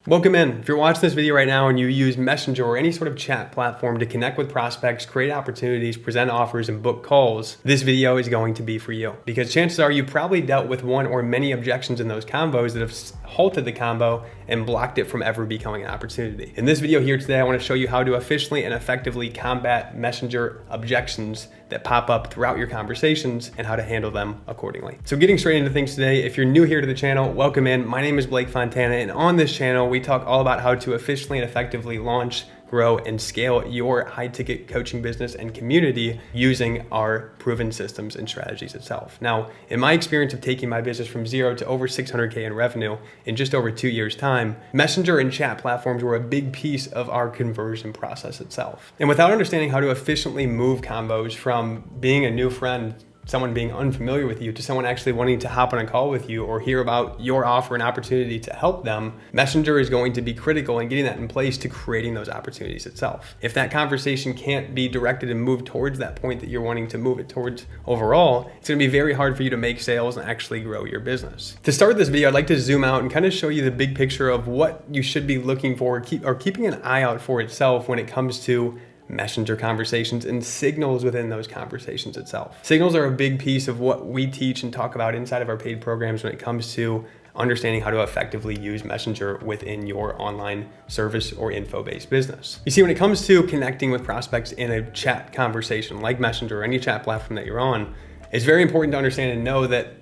Welcome in. If you're watching this video right now and you use Messenger or any sort of chat platform to connect with prospects, create opportunities, present offers, and book calls, this video is going to be for you. Because chances are you probably dealt with one or many objections in those combos that have halted the combo and blocked it from ever becoming an opportunity. In this video here today, I want to show you how to efficiently and effectively combat Messenger objections that pop up throughout your conversations and how to handle them accordingly. So getting straight into things today, if you're new here to the channel, welcome in. My name is Blake Fontana, and on this channel, we talk all about how to efficiently and effectively launch, grow, and scale your high-ticket coaching business and community using our proven systems and strategies itself. Now, in my experience of taking my business from zero to over 600K in revenue in just over 2 years' time, Messenger and chat platforms were a big piece of our conversion process itself. And without understanding how to efficiently move combos from being a new friend, someone being unfamiliar with you, to someone actually wanting to hop on a call with you or hear about your offer and opportunity to help them, Messenger is going to be critical in getting that in place to creating those opportunities itself. If that conversation can't be directed and moved towards that point that you're wanting to move it towards overall, it's gonna be very hard for you to make sales and actually grow your business. To start this video, I'd like to zoom out and kind of show you the big picture of what you should be looking for or keeping an eye out for itself when it comes to Messenger conversations and signals within those conversations itself. Signals are a big piece of what we teach and talk about inside of our paid programs when it comes to understanding how to effectively use Messenger within your online service or info-based business. You see, when it comes to connecting with prospects in a chat conversation like Messenger or any chat platform that you're on, it's very important to understand and know that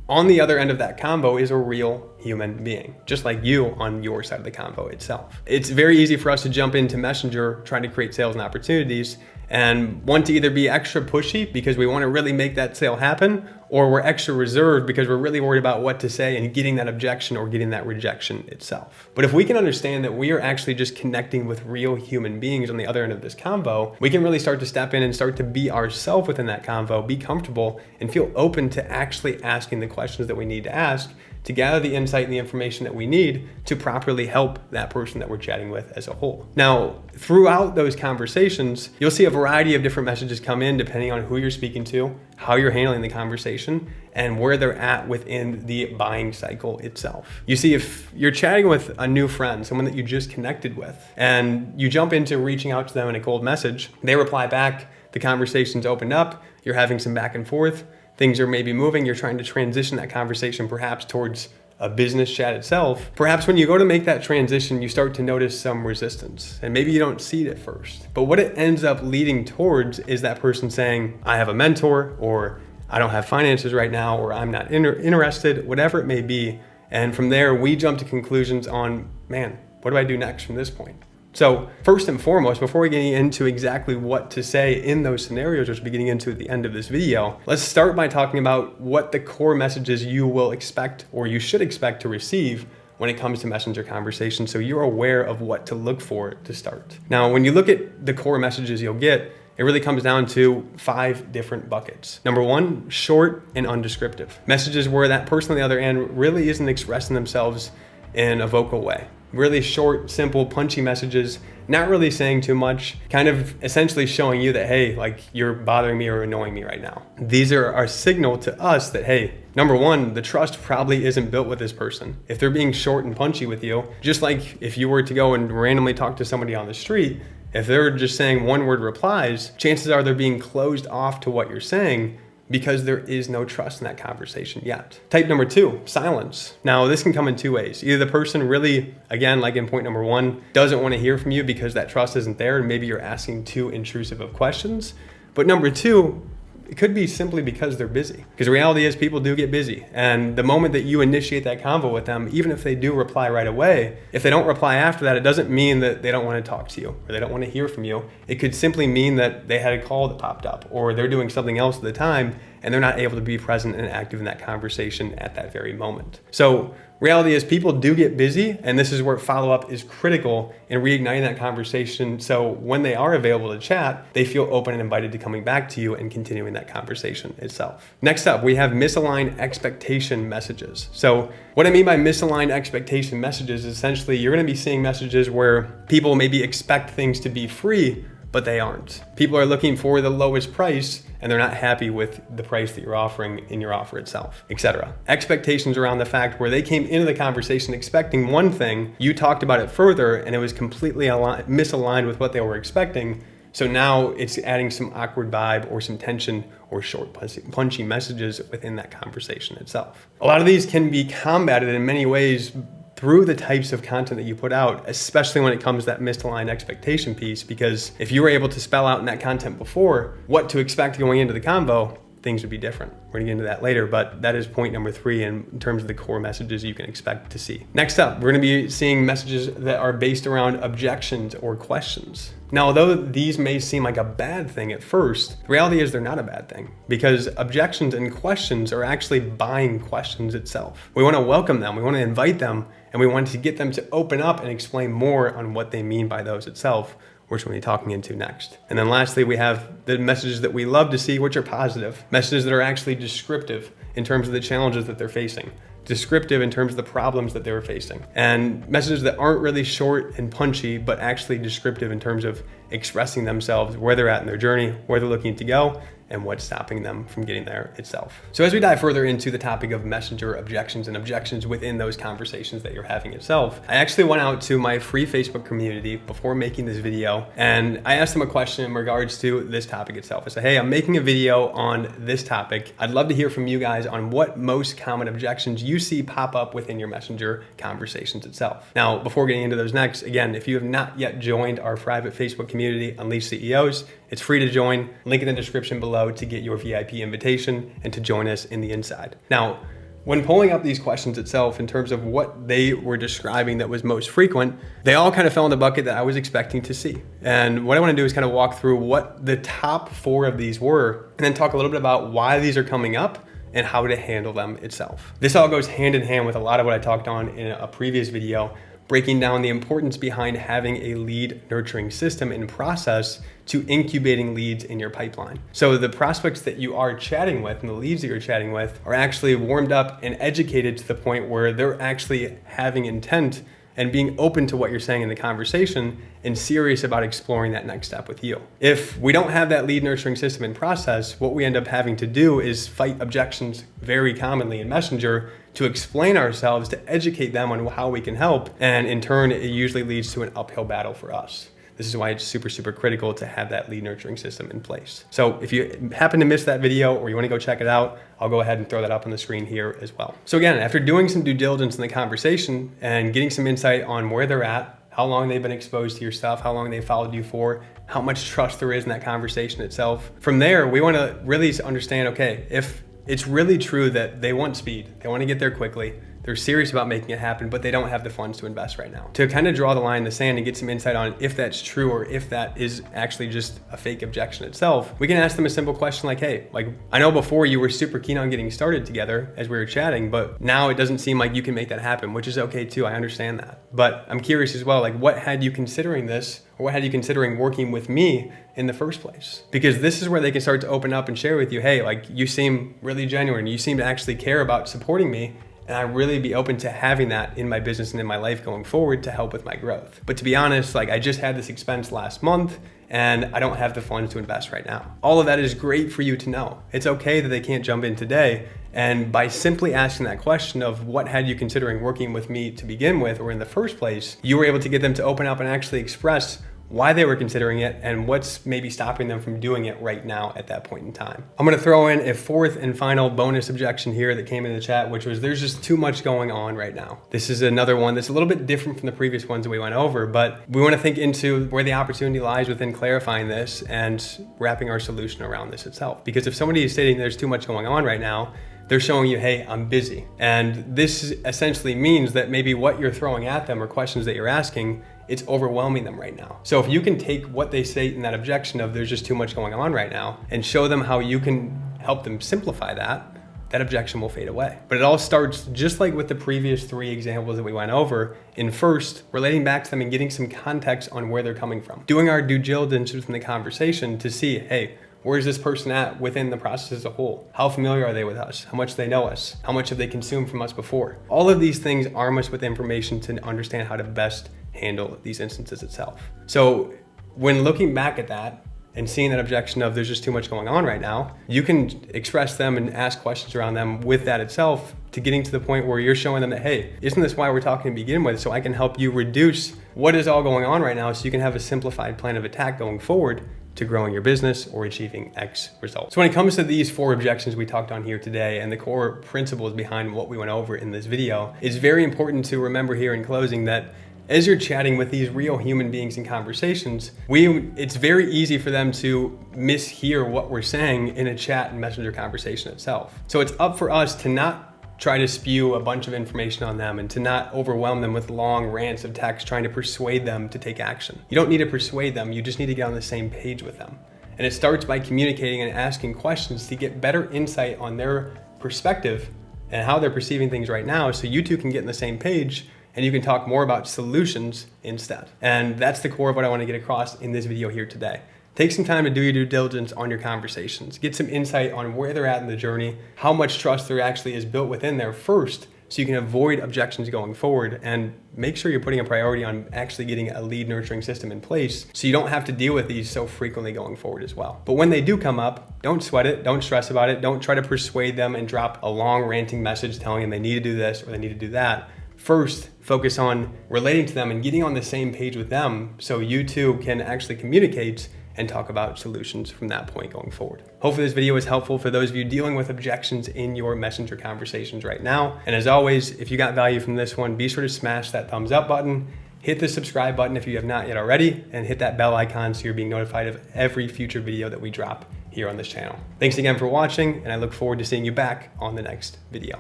on the other end of that combo is a real human being, just like you on your side of the combo itself. It's very easy for us to jump into Messenger trying to create sales and opportunities and want to either be extra pushy because we want to really make that sale happen, or we're extra reserved because we're really worried about what to say and getting that objection or getting that rejection itself. But if we can understand that we are actually just connecting with real human beings on the other end of this convo, we can really start to step in and start to be ourselves within that convo, be comfortable, and feel open to actually asking the questions that we need to ask to gather the insight and the information that we need to properly help that person that we're chatting with as a whole. Now, throughout those conversations, you'll see a variety of different messages come in depending on who you're speaking to, how you're handling the conversation, and where they're at within the buying cycle itself. You see, if you're chatting with a new friend, someone that you just connected with, and you jump into reaching out to them in a cold message, they reply back, the conversation's opened up, you're having some back and forth, things are maybe moving, you're trying to transition that conversation perhaps towards a business chat itself. Perhaps when you go to make that transition, you start to notice some resistance, and maybe you don't see it at first. But what it ends up leading towards is that person saying, I have a mentor, or I don't have finances right now, or I'm not interested, whatever it may be. And from there, we jump to conclusions on, man, what do I do next from this point? So first and foremost, before we get into exactly what to say in those scenarios, which we'll be getting into at the end of this video, let's start by talking about what the core messages you will expect or you should expect to receive when it comes to Messenger conversations, so you're aware of what to look for to start. Now, when you look at the core messages you'll get, it really comes down to 5 different buckets. Number 1, short and undescriptive. Messages where that person on the other end really isn't expressing themselves in a vocal way. Really short, simple, punchy messages, not really saying too much, kind of essentially showing you that, hey, like you're bothering me or annoying me right now. These are our signal to us that, hey, number 1, the trust probably isn't built with this person. If they're being short and punchy with you, just like if you were to go and randomly talk to somebody on the street, if they're just saying one-word replies, chances are they're being closed off to what you're saying because there is no trust in that conversation yet. Type number 2, silence. Now, this can come in 2 ways. Either the person really, again, like in point number 1, doesn't want to hear from you because that trust isn't there and maybe you're asking too intrusive of questions. But number 2, it could be simply because they're busy. Because the reality is people do get busy. And the moment that you initiate that convo with them, even if they do reply right away, if they don't reply after that, it doesn't mean that they don't want to talk to you or they don't want to hear from you. It could simply mean that they had a call that popped up or they're doing something else at the time and they're not able to be present and active in that conversation at that very moment. So reality is people do get busy, and this is where follow-up is critical in reigniting that conversation. So when they are available to chat, they feel open and invited to coming back to you and continuing that conversation itself. Next up, we have misaligned expectation messages. So what I mean by misaligned expectation messages is essentially you're gonna be seeing messages where people maybe expect things to be free, but they aren't. People are looking for the lowest price and they're not happy with the price that you're offering in your offer itself, etc. Expectations around the fact where they came into the conversation expecting one thing, you talked about it further and it was completely misaligned with what they were expecting. So now it's adding some awkward vibe or some tension or short, punchy messages within that conversation itself. A lot of these can be combated in many ways through the types of content that you put out, especially when it comes to that misaligned expectation piece, because if you were able to spell out in that content before what to expect going into the convo, things would be different. We're gonna get into that later, but that is point number 3 in terms of the core messages you can expect to see. Next up, we're gonna be seeing messages that are based around objections or questions. Now, although these may seem like a bad thing at first, the reality is they're not a bad thing, because objections and questions are actually buying questions itself. We wanna welcome them, we wanna invite them, and we want to get them to open up and explain more on what they mean by those itself, which we'll be talking into next. And then lastly, we have the messages that we love to see, which are positive. Messages that are actually descriptive in terms of the challenges that they're facing. Descriptive in terms of the problems that they were facing. And messages that aren't really short and punchy, but actually descriptive in terms of expressing themselves, where they're at in their journey, where they're looking to go, and what's stopping them from getting there itself. So as we dive further into the topic of messenger objections and objections within those conversations that you're having itself, I actually went out to my free Facebook community before making this video, and I asked them a question in regards to this topic itself. I said, hey, I'm making a video on this topic. I'd love to hear from you guys on what most common objections you see pop up within your messenger conversations itself. Now, before getting into those next, again, if you have not yet joined our private Facebook community, Unleash CEOs, it's free to join. Link in the description below to get your VIP invitation and to join us in the inside. Now, when pulling up these questions itself in terms of what they were describing that was most frequent, they all kind of fell in the bucket that I was expecting to see. And what I want to do is kind of walk through what the top 4 of these were, and then talk a little bit about why these are coming up and how to handle them itself. This all goes hand in hand with a lot of what I talked on in a previous video, breaking down the importance behind having a lead nurturing system and process to incubating leads in your pipeline. So the prospects that you are chatting with and the leads that you're chatting with are actually warmed up and educated to the point where they're actually having intent and being open to what you're saying in the conversation and serious about exploring that next step with you. If we don't have that lead nurturing system and process, what we end up having to do is fight objections very commonly in Messenger to explain ourselves, to educate them on how we can help. And in turn, it usually leads to an uphill battle for us. This is why it's super, super critical to have that lead nurturing system in place. So if you happen to miss that video or you want to go check it out, I'll go ahead and throw that up on the screen here as well. So again, after doing some due diligence in the conversation and getting some insight on where they're at, how long they've been exposed to your stuff, how long they followed you for, how much trust there is in that conversation itself. From there, we want to really understand, okay, if it's really true that they want speed, they want to get there quickly, they're serious about making it happen, but they don't have the funds to invest right now. To kind of draw the line in the sand and get some insight on if that's true or if that is actually just a fake objection itself, we can ask them a simple question like, hey, I know before you were super keen on getting started together as we were chatting, but now it doesn't seem like you can make that happen, which is okay too, I understand that. But I'm curious as well, what had you considering this, or what had you considering working with me in the first place? Because this is where they can start to open up and share with you, hey, you seem really genuine, you seem to actually care about supporting me, and I'd really be open to having that in my business and in my life going forward to help with my growth. But to be honest, I just had this expense last month and I don't have the funds to invest right now. All of that is great for you to know. It's okay that they can't jump in today. And by simply asking that question of what had you considering working with me to begin with or in the first place, you were able to get them to open up and actually express why they were considering it and what's maybe stopping them from doing it right now at that point in time. I'm gonna throw in a 4th and final bonus objection here that came in the chat, which was there's just too much going on right now. This is another one that's a little bit different from the previous ones that we went over, but we wanna think into where the opportunity lies within clarifying this and wrapping our solution around this itself. Because if somebody is stating there's too much going on right now, they're showing you, hey, I'm busy. And this essentially means that maybe what you're throwing at them or questions that you're asking, it's overwhelming them right now. So if you can take what they say in that objection of there's just too much going on right now and show them how you can help them simplify that objection will fade away. But it all starts just like with the previous 3 examples that we went over in first, relating back to them and getting some context on where they're coming from. Doing our due diligence within the conversation to see, hey, where's this person at within the process as a whole? How familiar are they with us? How much do they know us? How much have they consumed from us before? All of these things arm us with information to understand how to best handle these instances itself. So when looking back at that and seeing that objection of there's just too much going on right now, you can express them and ask questions around them with that itself to getting to the point where you're showing them that, hey, isn't this why we're talking to begin with? So I can help you reduce what is all going on right now so you can have a simplified plan of attack going forward to growing your business or achieving X results. So when it comes to these 4 objections we talked on here today and the core principles behind what we went over in this video, it's very important to remember here in closing that as you're chatting with these real human beings in conversations, it's very easy for them to mishear what we're saying in a chat and messenger conversation itself. So it's up for us to not try to spew a bunch of information on them and to not overwhelm them with long rants of text trying to persuade them to take action. You don't need to persuade them, you just need to get on the same page with them. And it starts by communicating and asking questions to get better insight on their perspective and how they're perceiving things right now so you two can get on the same page and you can talk more about solutions instead. And that's the core of what I want to get across in this video here today. Take some time to do your due diligence on your conversations. Get some insight on where they're at in the journey, how much trust there actually is built within there first, so you can avoid objections going forward, and make sure you're putting a priority on actually getting a lead nurturing system in place so you don't have to deal with these so frequently going forward as well. But when they do come up, don't sweat it, don't stress about it, don't try to persuade them and drop a long ranting message telling them they need to do this or they need to do that. First, focus on relating to them and getting on the same page with them so you two can actually communicate and talk about solutions from that point going forward. Hopefully this video was helpful for those of you dealing with objections in your messenger conversations right now. And as always, if you got value from this one, be sure to smash that thumbs up button, hit the subscribe button if you have not yet already, and hit that bell icon so you're being notified of every future video that we drop here on this channel. Thanks again for watching, and I look forward to seeing you back on the next video.